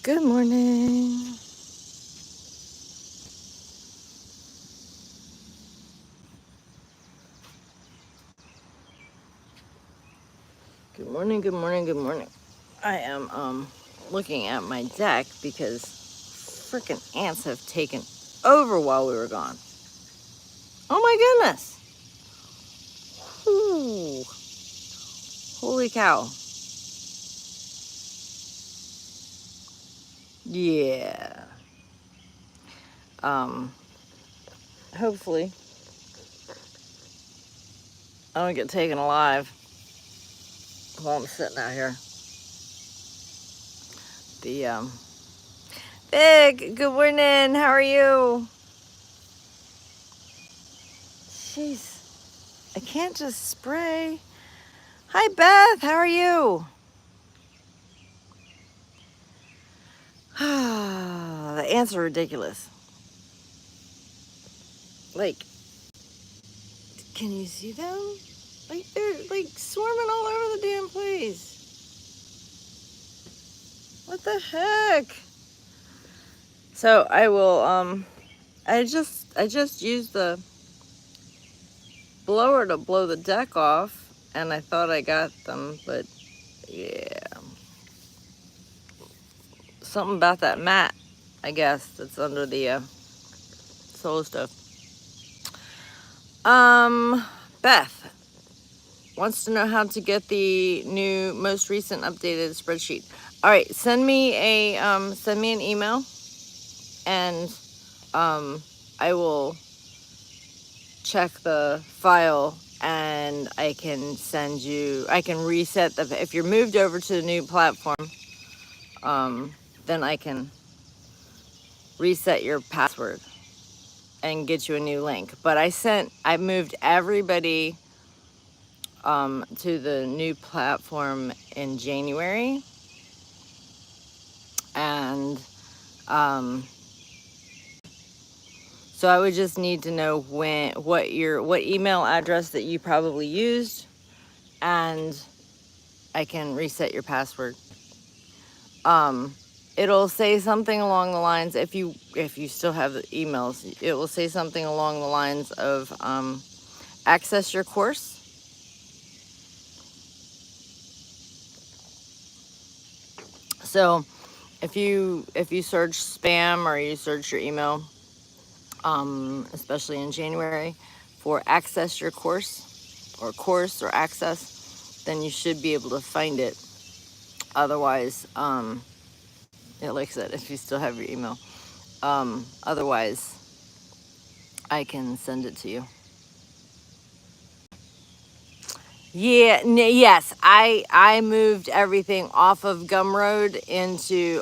Good morning. Good morning, good morning, good morning. I am looking at my deck because freaking ants have taken over while we were gone. Oh my goodness. Ooh, holy cow. Yeah. Hopefully I don't get taken alive while I'm sitting out here. Big, good morning. How are you? Jeez, I can't just spray. Hi, Beth. How are you? The ants are ridiculous. Like, can you see them? Like, they're like swarming all over the damn place. What the heck? So I will, I just used the blower to blow the deck off, and I thought I got them, but yeah. Something about that mat, I guess, that's under the solar stove. Beth wants to know how to get the new, most recent updated spreadsheet. All right, send me an email, and I will check the file, and I can reset if you're moved over to the new platform, then I can reset your password and get you a new link. But I moved everybody to the new platform in January, and so I would just need to know what email address that you probably used, and I can reset your password. It'll say something along the lines, if you still have the emails, it will say something along the lines of access your course. So if you search spam or you search your email, especially in January, for access your course or access, then you should be able to find it. Otherwise, yeah, like I said, if you still have your email, otherwise I can send it to you. Yeah, yes, I moved everything off of Gumroad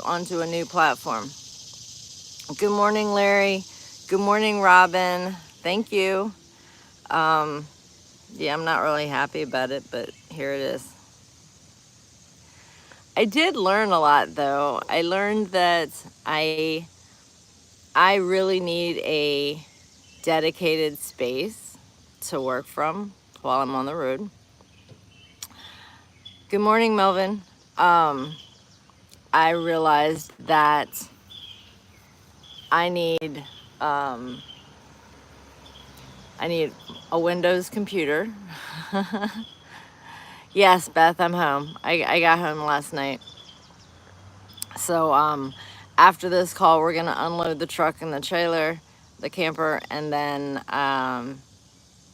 onto a new platform. Good morning, Larry. Good morning, Robin. Thank you. Yeah, I'm not really happy about it, but here it is. I did learn a lot, though. I learned that I really need a dedicated space to work from while I'm on the road. Good morning, Melvin. I realized that I need a Windows computer. Yes, Beth, I'm home. I got home last night. So after this call, we're gonna unload the truck and the trailer, the camper, and then I'm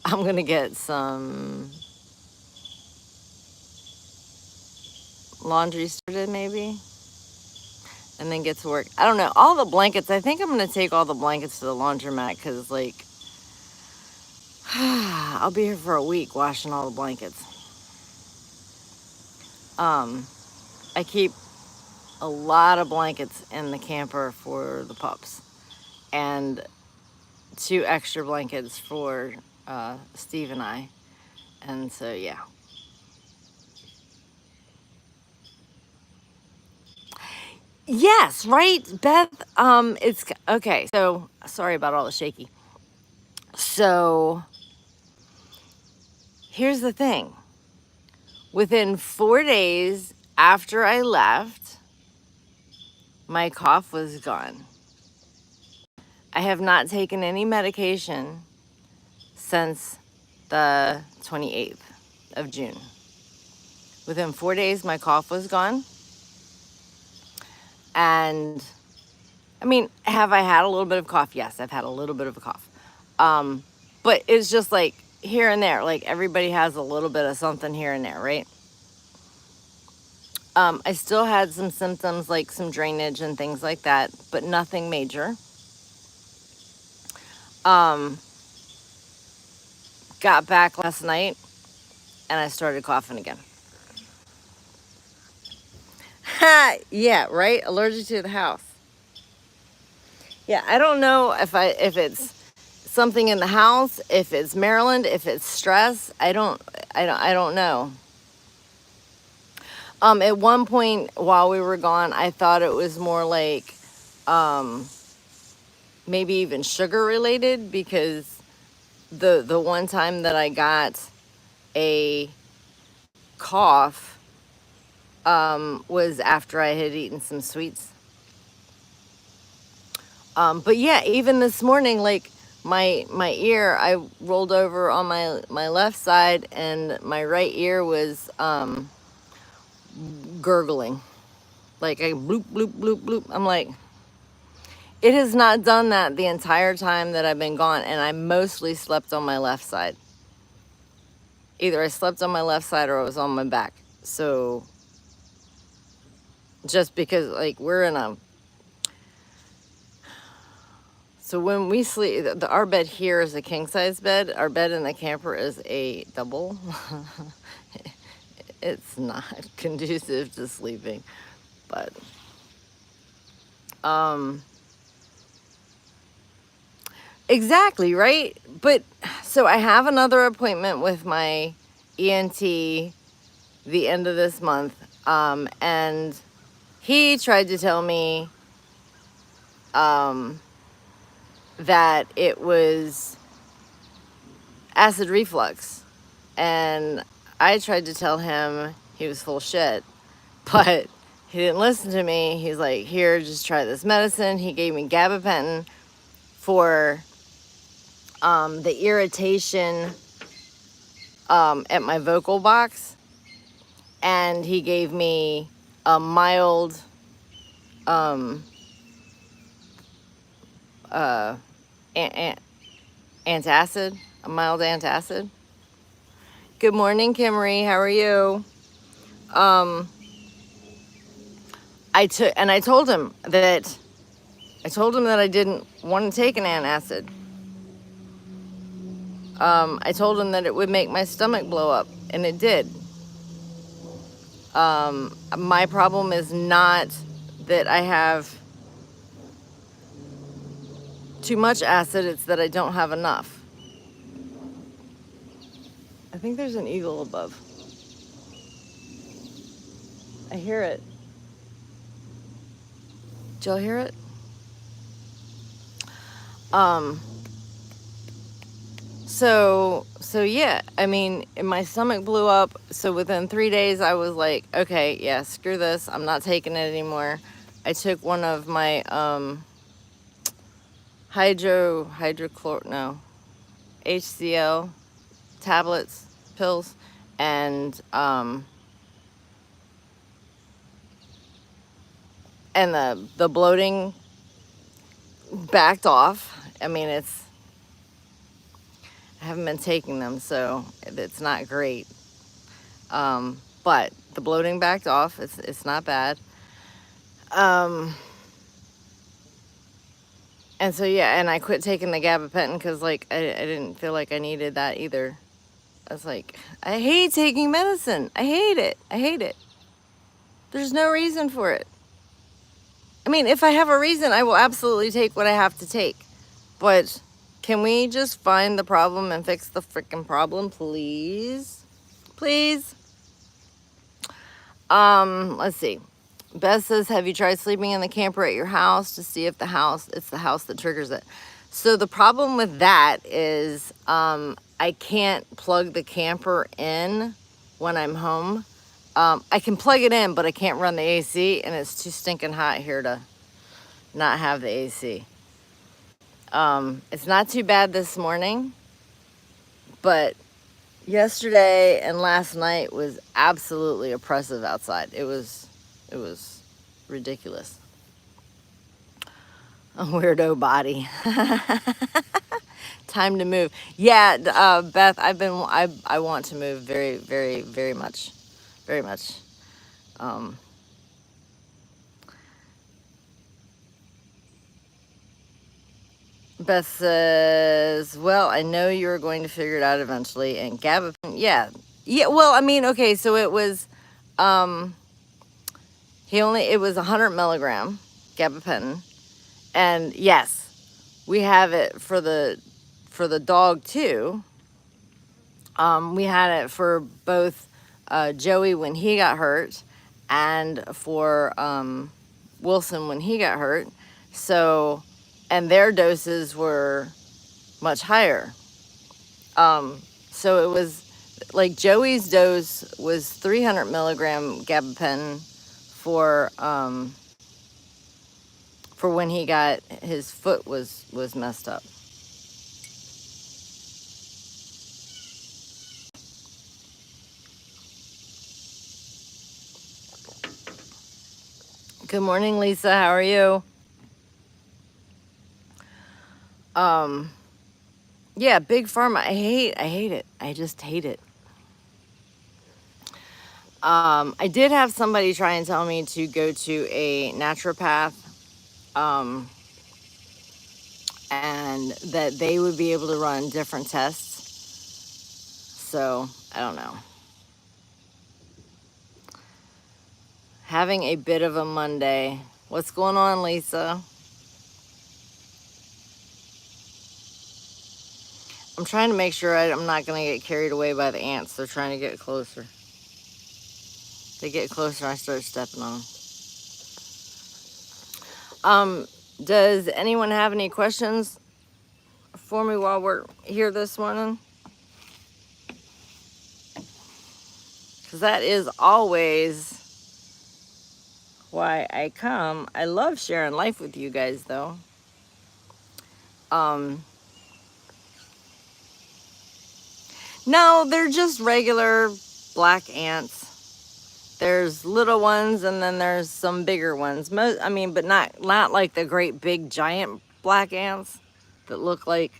gonna get some laundry started maybe, and then get to work. I don't know. All the blankets, I think I'm gonna take all the blankets to the laundromat, because like I'll be here for a week washing all the blankets. I keep a lot of blankets in the camper for the pups, and 2 extra blankets for Steve and I. And so, yeah. Yes, right, Beth? It's okay. So, sorry about all the shaky. So, here's the thing. Within 4 days after I left, my cough was gone. I have not taken any medication since the 28th of June. Within 4 days, my cough was gone. And I mean, have I had a little bit of cough? Yes, I've had a little bit of a cough. But it's just like here and there. Like everybody has a little bit of something here and there, right? I still had some symptoms like some drainage and things like that, but nothing major. Got back last night and I started coughing again. Yeah, right? Allergic to the house. Yeah, I don't know if it's something in the house, if it's Maryland, if it's stress. I don't know. At one point while we were gone, I thought it was more like maybe even sugar related, because the one time that I got a cough was after I had eaten some sweets. But yeah, even this morning, like my ear, I rolled over on my left side and my right ear was gurgling. Like a bloop, bloop, bloop, bloop. I'm like, it has not done that the entire time that I've been gone, and I mostly slept on my left side. Either I slept on my left side or I was on my back. So just because like so when we sleep, our bed here is a king size bed. Our bed in the camper is a double. It's not conducive to sleeping, but exactly, right? But so I have another appointment with my ENT the end of this month, and he tried to tell me that it was acid reflux, and I tried to tell him he was full of shit, but he didn't listen to me. He's like, here, just try this medicine. He gave me gabapentin for the irritation at my vocal box, and he gave me a mild antacid, a mild antacid. Good morning, Kimmery. How are you? I told him that I didn't want to take an antacid. I told him that it would make my stomach blow up, and it did. My problem is not that I have too much acid, it's that I don't have enough. I think there's an eagle above. I hear it. Did y'all hear it? So yeah, I mean, my stomach blew up. So within 3 days, I was like, okay, yeah, screw this. I'm not taking it anymore. I took one of my HCl tablets, pills, and the bloating backed off. I mean, I haven't been taking them, so it's not great. But the bloating backed off. It's not bad. And so yeah, and I quit taking the gabapentin because like I didn't feel like I needed that either. I was like, I hate taking medicine. I hate it. I hate it. There's no reason for it. I mean, if I have a reason, I will absolutely take what I have to take. But can we just find the problem and fix the freaking problem, please? Please? Let's see. Beth says, have you tried sleeping in the camper at your house to see if it's the house that triggers it? So the problem with that is I can't plug the camper in when I'm home. I can plug it in, but I can't run the AC, and it's too stinking hot here to not have the AC. It's not too bad this morning, but yesterday and last night was absolutely oppressive outside. It was ridiculous. A weirdo body. Time to move. Yeah, Beth, I want to move very, very, very much. Very much. Beth says, well, I know you were going to figure it out eventually. And Gabapentin, yeah. Yeah, well, I mean, okay, so it was, it was 100 milligram gabapentin. And yes, we have it for the dog too. We had it for both Joey when he got hurt and for Wilson when he got hurt. So, and their doses were much higher. So it was like Joey's dose was 300 milligram gabapentin for when he got, his foot was messed up. Good morning, Lisa. How are you? Yeah, Big Pharma. I hate it. I just hate it. I did have somebody try and tell me to go to a naturopath, and that they would be able to run different tests. So, I don't know. Having a bit of a Monday. What's going on, Lisa? I'm trying to make sure I'm not going to get carried away by the ants. They're trying to get closer. They get closer, I start stepping on them. Does anyone have any questions for me while we're here this morning? Because that is always why I come. I love sharing life with you guys, though. No, they're just regular black ants. There's little ones, and then there's some bigger ones. But not like the great big giant black ants that look like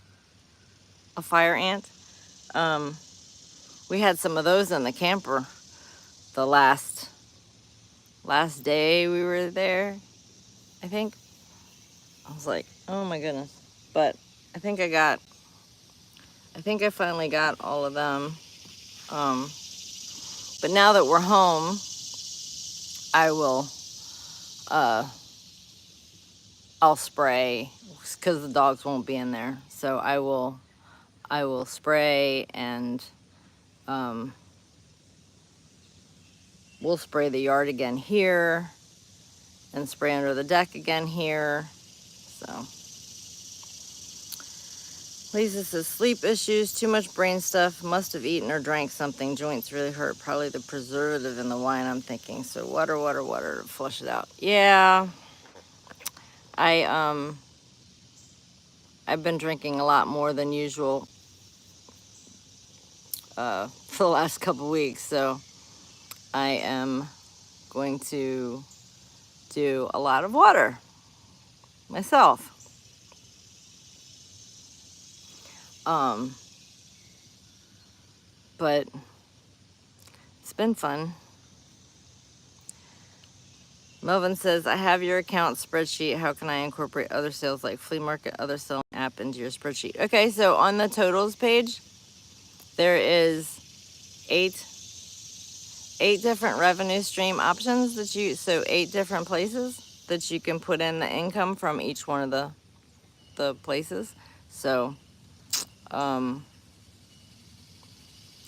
a fire ant. We had some of those in the camper the last day we were there, I think. I was like, oh my goodness. But I think I finally got all of them. But now that we're home, I will, I'll spray, because the dogs won't be in there. So I will spray, and we'll spray the yard again here and spray under the deck again here. So Lisa says, sleep issues, too much brain stuff, must have eaten or drank something, joints really hurt, probably the preservative in the wine, I'm thinking. So water to flush it out. Yeah, I've been drinking a lot more than usual for the last couple weeks, so I am going to do a lot of water myself. But it's been fun. Melvin says, I have your account spreadsheet. How can I incorporate other sales like flea market, other selling app into your spreadsheet? Okay, so on the totals page, there is eight different revenue stream options so 8 different places that you can put in the income from each one of the places. So, so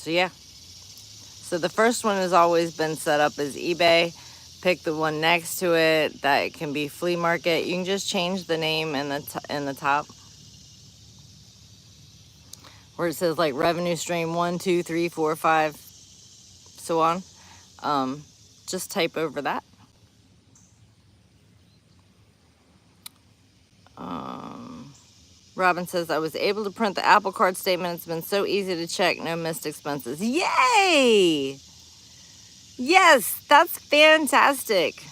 yeah. So the first one has always been set up as eBay. Pick the one next to it. That can be flea market. You can just change the name in the top where it says like revenue stream 1, 2, 3, 4, 5, so on. Just type over that. Robin says, I was able to print the Apple Card statement. It's been so easy to check. No missed expenses. Yay! Yes, that's fantastic.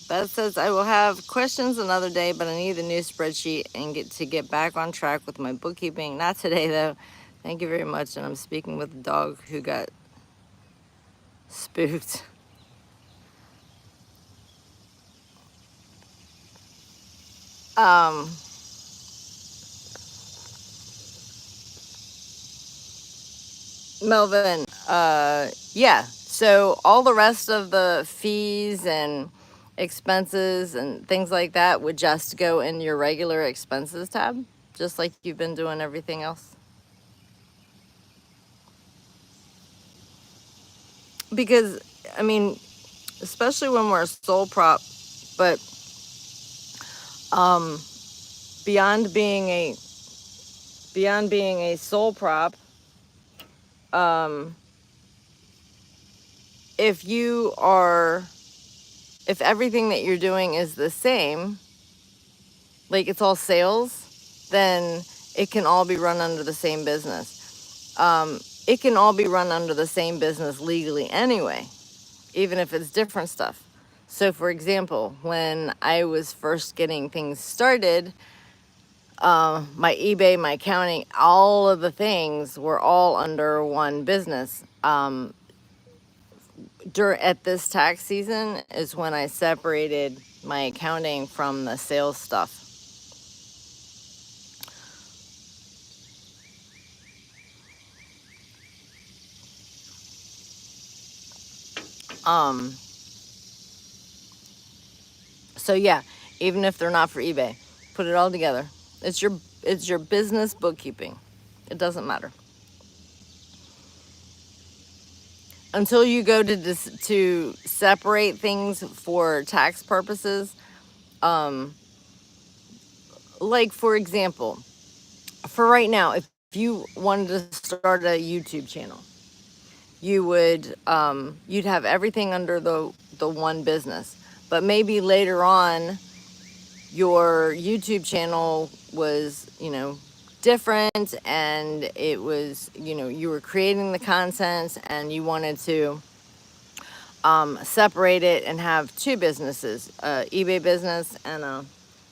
Beth says, I will have questions another day, but I need the new spreadsheet and get back on track with my bookkeeping. Not today, though. Thank you very much. And I'm speaking with a dog who got spooked. Melvin, yeah. So all the rest of the fees and expenses and things like that would just go in your regular expenses tab, just like you've been doing everything else. Because, I mean, especially when we're a sole prop, but beyond being a sole prop, if everything that you're doing is the same, like it's all sales, then it can all be run under the same business. It can all be run under the same business legally anyway, even if it's different stuff. So for example, when I was first getting things started, my eBay, my accounting, all of the things were all under one business. At this tax season is when I separated my accounting from the sales stuff. So yeah, even if they're not for eBay, put it all together. It's your business bookkeeping. It doesn't matter. Until you go to separate things for tax purposes, like for example, for right now, if you wanted to start a YouTube channel, you would you'd have everything under the one business. But maybe later on, your YouTube channel was, different, and it was, you were creating the content and you wanted to separate it and have two businesses, eBay business and a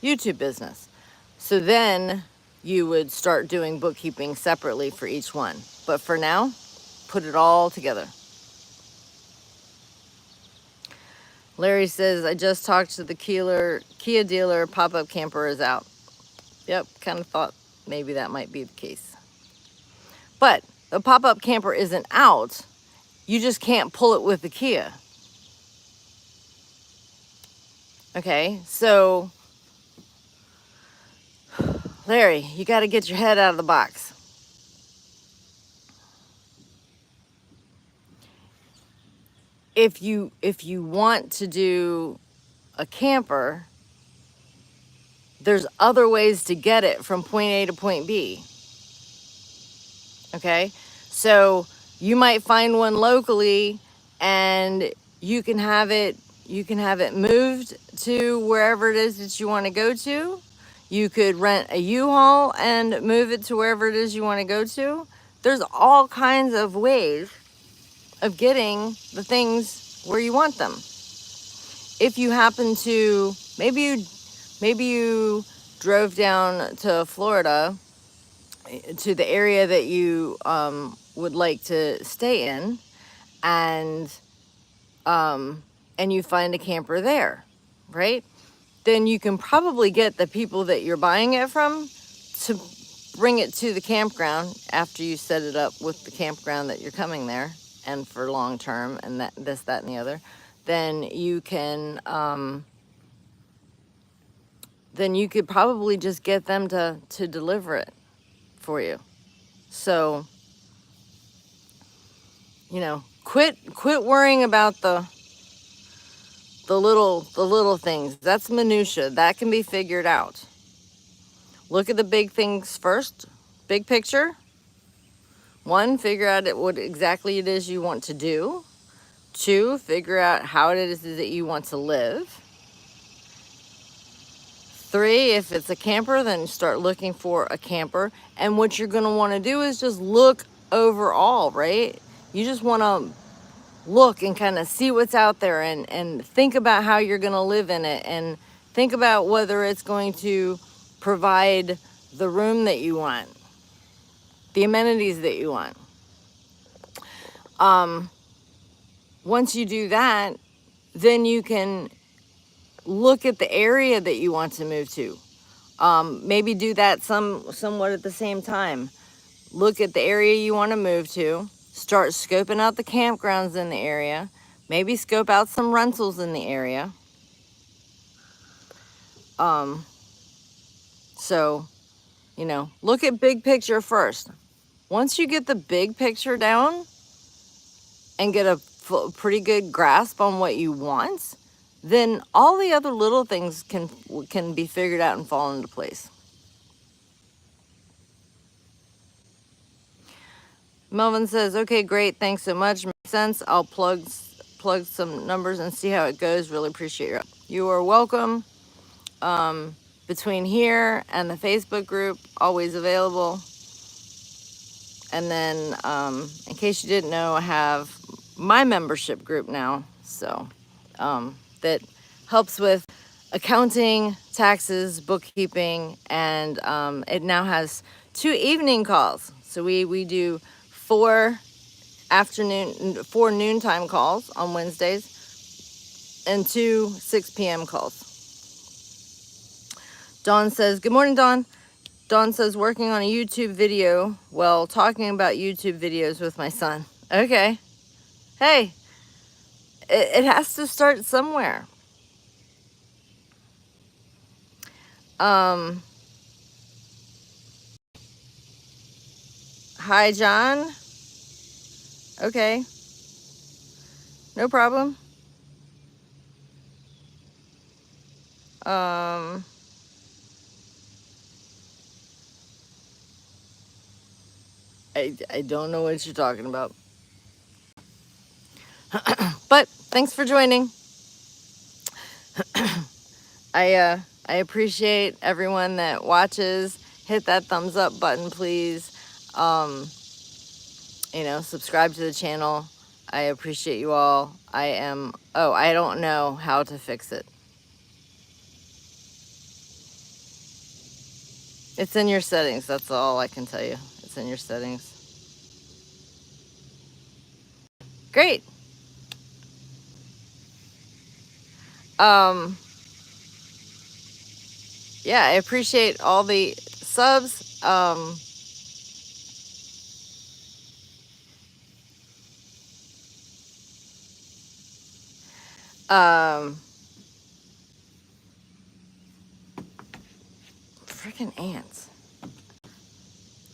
YouTube business. So then you would start doing bookkeeping separately for each one. But for now, put it all together. Larry says, I just talked to the Kia dealer, pop-up camper is out. Yep, kind of thought maybe that might be the case. But the pop-up camper isn't out. You just can't pull it with the Kia. Okay, so Larry, you got to get your head out of the box. If you want to do a camper, there's other ways to get it from point A to point B. Okay, so you might find one locally, and you can have it moved to wherever it is that you want to go to. You could rent a U-Haul and move it to wherever it is you want to go to. There's all kinds of ways of getting the things where you want them. If you happen to, maybe you drove down to Florida, to the area that you would like to stay in, and you find a camper there, right? Then you can probably get the people that you're buying it from to bring it to the campground after you set it up with the campground that you're coming there and for long term and that and the other. Then you can then you could probably just get them to deliver it for you. So, quit worrying about the little things. That's minutia. That can be figured out. Look at the big things first. Big picture. 1, figure out what exactly it is you want to do. 2, figure out how it is that you want to live. 3, if it's a camper, then start looking for a camper. And what you're going to want to do is just look overall, right? You just want to look and kind of see what's out there, and think about how you're going to live in it, and think about whether it's going to provide the room that you want, the amenities that you want. Once you do that, then you can look at the area that you want to move to. Maybe do that somewhat at the same time. Look at the area you want to move to. Start scoping out the campgrounds in the area. Maybe scope out some rentals in the area. So, look at big picture first. Once you get the big picture down and get a pretty good grasp on what you want, then all the other little things can be figured out and fall into place. Melvin says, okay, great, thanks so much. Makes sense. I'll plug some numbers and see how it goes. Really appreciate your help. You are welcome. Between here and the Facebook group, always available. And then, in case you didn't know, I have my membership group now. So, that helps with accounting, taxes, bookkeeping, and it now has 2 evening calls. So we do 4 noontime calls on Wednesdays and 2 6 p.m. calls. Dawn says, good morning, Dawn. Dawn says, working on a YouTube video while talking about YouTube videos with my son. Okay. Hey, it has to start somewhere. Hi, John. Okay. No problem. I don't know what you're talking about. But thanks for joining. I appreciate everyone that watches. Hit that thumbs up button, please. Subscribe to the channel. I appreciate you all. I don't know how to fix it. It's in your settings. That's all I can tell you. It's in your settings. Great. Yeah, I appreciate all the subs. Freaking ants.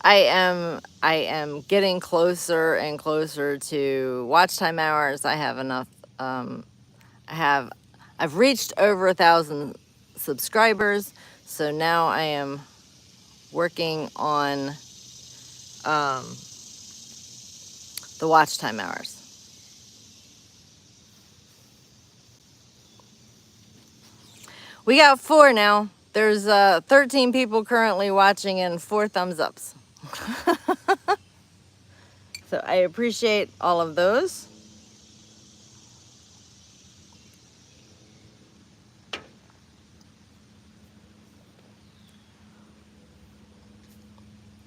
I am getting closer and closer to watch time hours. I have enough. I've reached over 1,000 subscribers, so now I am working on the watch time hours. We got 4 now. There's 13 people currently watching and 4 thumbs ups. So I appreciate all of those.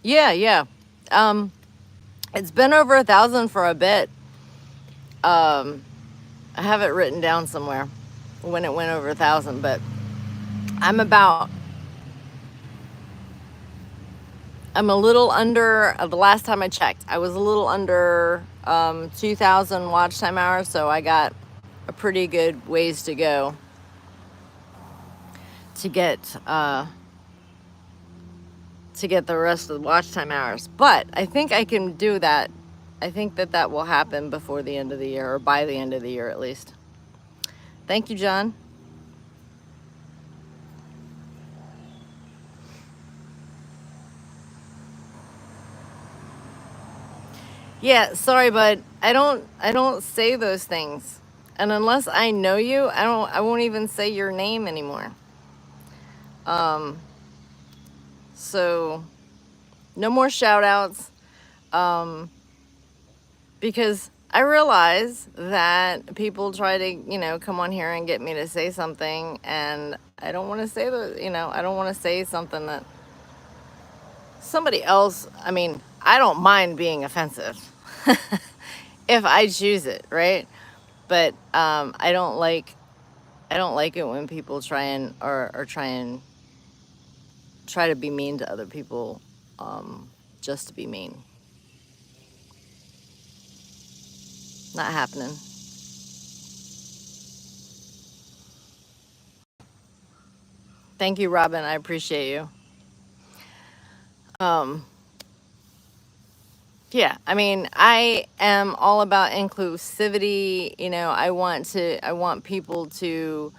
Yeah. It's been over 1,000 for a bit. I have it written down somewhere when it went over 1,000, but I'm a little under, the last time I checked, I was a little under 2,000 watch time hours, so I got a pretty good ways to go to get the rest of the watch time hours. But I think I can do that. I think that will happen before the end of the year, or by the end of the year at least. Thank you, John. Yeah, sorry, bud. I don't say those things. And unless I know you, I won't even say your name anymore. So no more shout outs. Because I realize that people try to, come on here and get me to say something, and I don't want to say I don't want to say something that somebody else, I don't mind being offensive if I choose it, right? But I don't like it when people try to be mean to other people, just to be mean. Not happening. Thank you, Robin. I appreciate you. Yeah, I am all about inclusivity. I want people to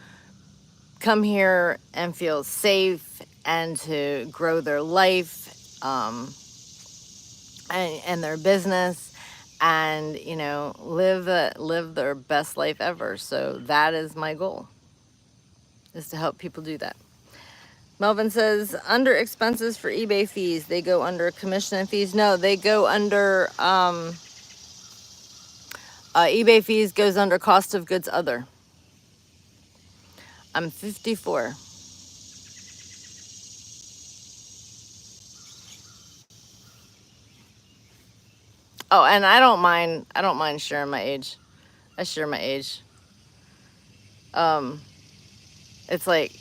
come here and feel safe and to grow their life, and their business, and live their best life ever. So that is my goal, is to help people do that. Melvin says, under expenses for eBay fees, they go under commission and fees. No, they go under eBay fees goes under cost of goods other. I'm 54. Oh, and I don't mind sharing my age. I share my age. It's like,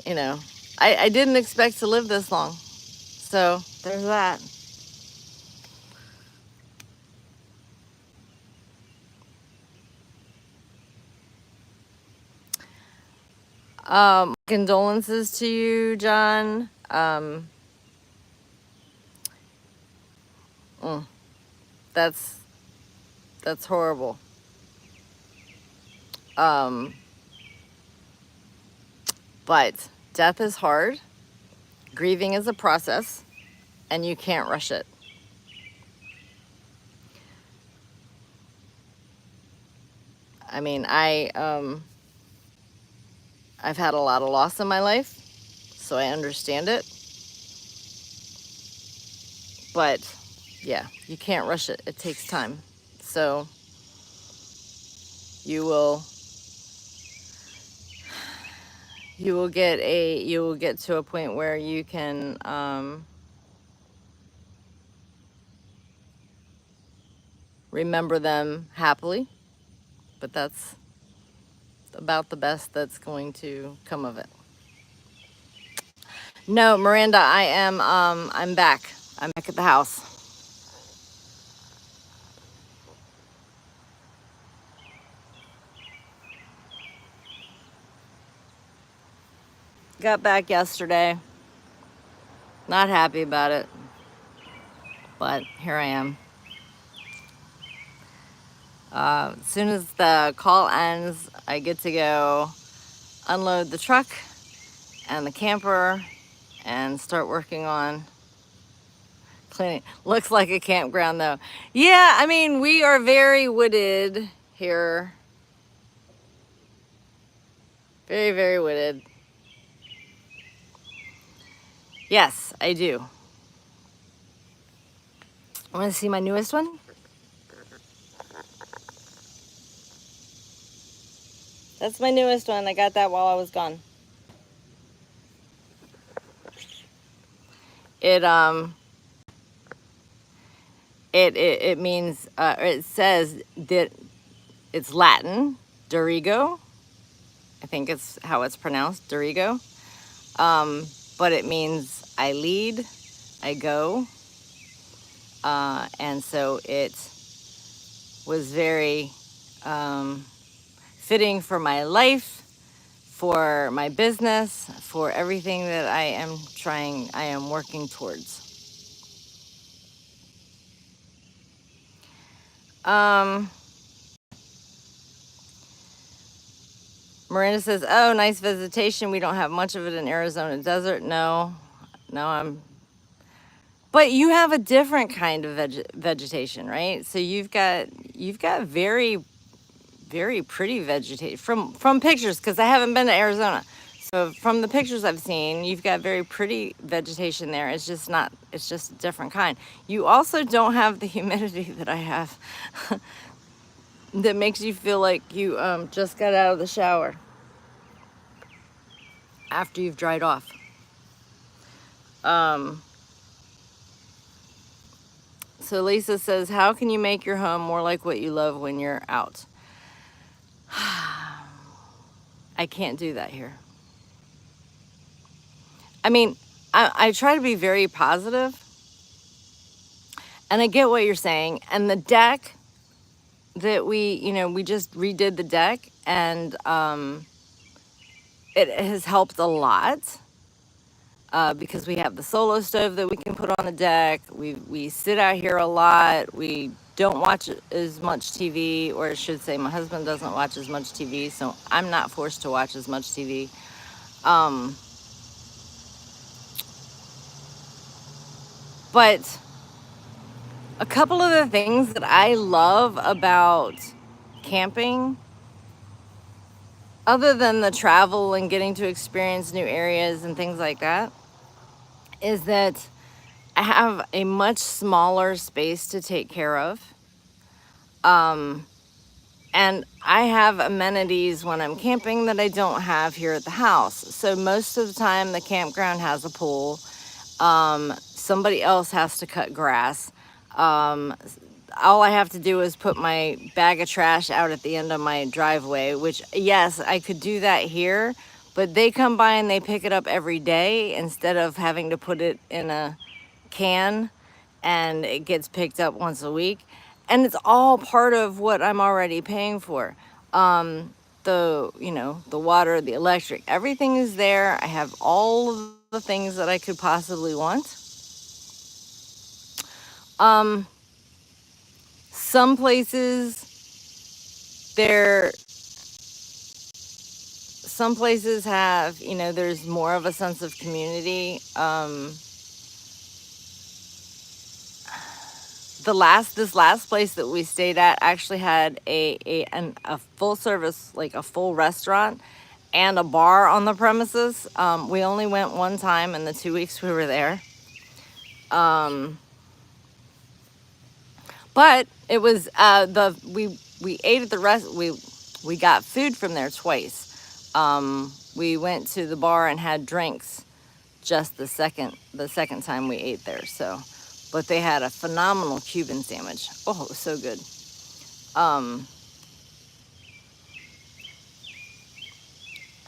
I didn't expect to live this long. So there's that. Condolences to you, John. That's horrible. But death is hard. Grieving is a process, and you can't rush it. I've had a lot of loss in my life, so I understand it. But yeah, you can't rush it. It takes time. So you will get to a point where you can remember them happily, but that's about the best that's going to come of it. No, Miranda, I'm back. I'm back at the house. Got back yesterday. Not happy about it, but here I am. As soon as the call ends, I get to go unload the truck and the camper and start working on cleaning. Looks like a campground though. Yeah, we are very wooded here. Very, very wooded. Yes, I do. Want to see my newest one? That's my newest one. I got that while I was gone. It means, it says that it's Latin, Dorigo. I think it's how it's pronounced, Dorigo. But it means I lead, I go. And so it was very fitting for my life, for my business, for everything that I am working towards. Miranda says, oh, nice visitation. We don't have much of it in Arizona desert. No, but you have a different kind of vegetation, right? So you've got very, very pretty vegetation from pictures, because I haven't been to Arizona. from the pictures I've seen, you've got very pretty vegetation there. It's just not, it's just a different kind. You also don't have the humidity that I have that makes you feel like you just got out of the shower after you've dried off. So Lisa says, how can you make your home more like what you love when you're out? I can't do that here. I mean, I try to be very positive, and I get what you're saying. And the deck that we just redid the deck, and it has helped a lot because we have the solo stove that we can put on the deck. We sit out here a lot. We don't watch as much TV, or I should say my husband doesn't watch as much TV, so I'm not forced to watch as much TV. But a couple of the things that I love about camping, other than the travel and getting to experience new areas and things like that, is that I have a much smaller space to take care of. And I have amenities when I'm camping that I don't have here at the house. So most of the time the campground has a pool. Somebody else has to cut grass. All I have to do is put my bag of trash out at the end of my driveway, which, yes, I could do that here, but they come by and they pick it up every day instead of having to put it in a can, and it gets picked up once a week. And it's all part of what I'm already paying for. The water, the electric, everything is there. I have all of the things that I could possibly want. Some places have, there's more of a sense of community. This last place that we stayed at actually had a full service, like a full restaurant and a bar on the premises. We only went one time in the 2 weeks we were there. But it was we ate at the we got food from there twice. We went to the bar and had drinks just the second time we ate there. So, but they had a phenomenal Cuban sandwich. Oh, it was so good. I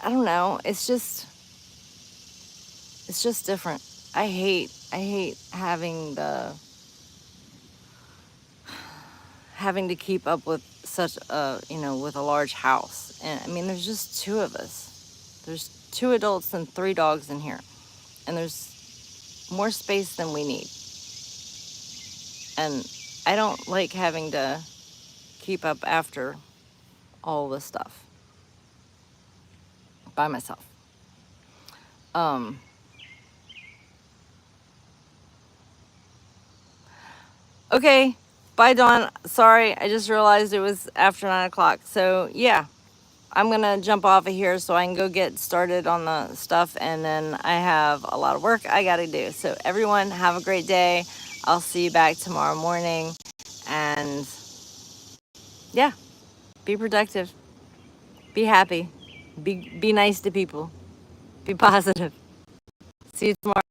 don't know. It's just different. I hate having to keep up with such a, with a large house. And I mean, there's just two of us. There's 2 adults and 3 dogs in here. And there's more space than we need. And I don't like having to keep up after all the stuff by myself. Okay, bye, Dawn. Sorry, I just realized it was after 9 o'clock. So yeah, I'm gonna jump off of here so I can go get started on the stuff, and then I have a lot of work I gotta do. So everyone, have a great day. I'll see you back tomorrow morning, and yeah, be productive, be happy, be nice to people, be positive. See you tomorrow.